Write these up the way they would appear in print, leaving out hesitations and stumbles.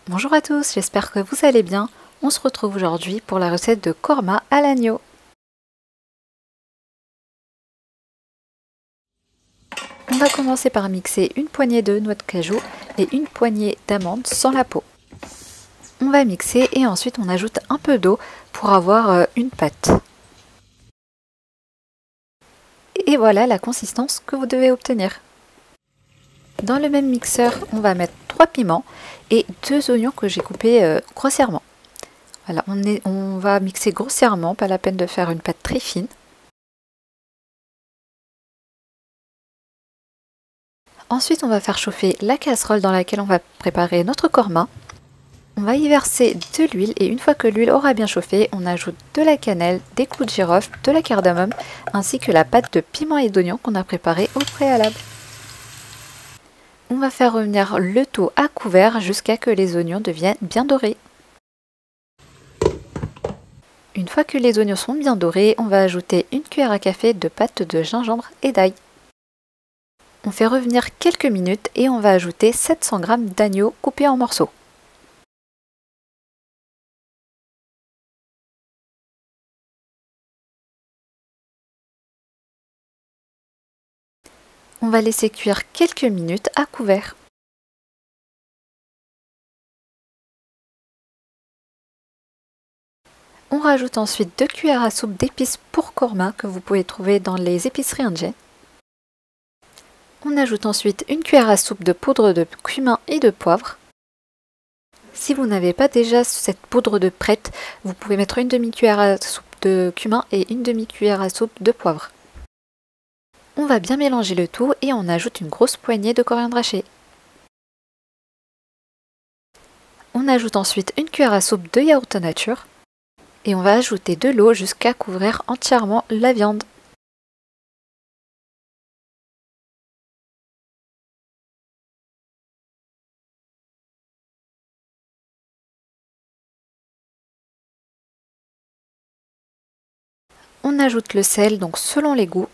Bonjour à tous, j'espère que vous allez bien. On se retrouve aujourd'hui pour la recette de korma à l'agneau. On va commencer par mixer une poignée de noix de cajou et une poignée d'amandes sans la peau. On va mixer et ensuite on ajoute un peu d'eau pour avoir une pâte. Et voilà la consistance que vous devez obtenir. Dans le même mixeur, on va mettre 3 piments et 2 oignons que j'ai coupés grossièrement. Voilà, on va mixer grossièrement, pas la peine de faire une pâte très fine. Ensuite, on va faire chauffer la casserole dans laquelle on va préparer notre korma. On va y verser de l'huile et une fois que l'huile aura bien chauffé, on ajoute de la cannelle, des clous de girofle, de la cardamome ainsi que la pâte de piment et d'oignon qu'on a préparée au préalable. On va faire revenir le tout à couvert jusqu'à que les oignons deviennent bien dorés. Une fois que les oignons sont bien dorés, on va ajouter une cuillère à café de pâte de gingembre et d'ail. On fait revenir quelques minutes et on va ajouter 700 g d'agneau coupé en morceaux. On va laisser cuire quelques minutes à couvert. On rajoute ensuite 2 cuillères à soupe d'épices pour korma que vous pouvez trouver dans les épiceries indiennes. On ajoute ensuite une cuillère à soupe de poudre de cumin et de poivre. Si vous n'avez pas déjà cette poudre de prête, vous pouvez mettre une demi-cuillère à soupe de cumin et une demi-cuillère à soupe de poivre. On va bien mélanger le tout et on ajoute une grosse poignée de coriandre haché. On ajoute ensuite une cuillère à soupe de yaourt nature et on va ajouter de l'eau jusqu'à couvrir entièrement la viande. On ajoute le sel, donc selon les goûts.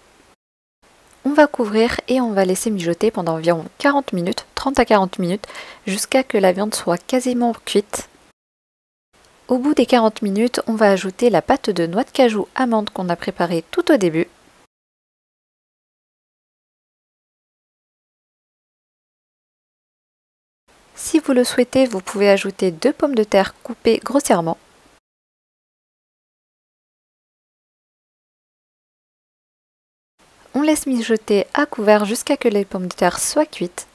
On va couvrir et on va laisser mijoter pendant environ 40 minutes, 30 à 40 minutes, jusqu'à que la viande soit quasiment cuite. Au bout des 40 minutes, on va ajouter la pâte de noix de cajou amande qu'on a préparée tout au début. Si vous le souhaitez, vous pouvez ajouter 2 pommes de terre coupées grossièrement. On laisse mijoter à couvert jusqu'à que les pommes de terre soient cuites.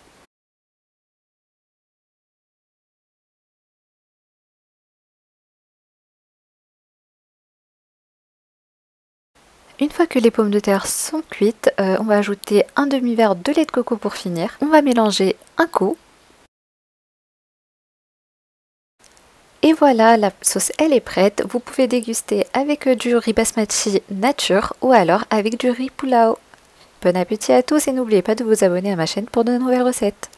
Une fois que les pommes de terre sont cuites, on va ajouter un demi-verre de lait de coco pour finir. On va mélanger un coup. Et voilà, la sauce elle est prête. Vous pouvez déguster avec du riz basmati nature ou alors avec du riz pulao. Bon appétit à tous et n'oubliez pas de vous abonner à ma chaîne pour de nouvelles recettes.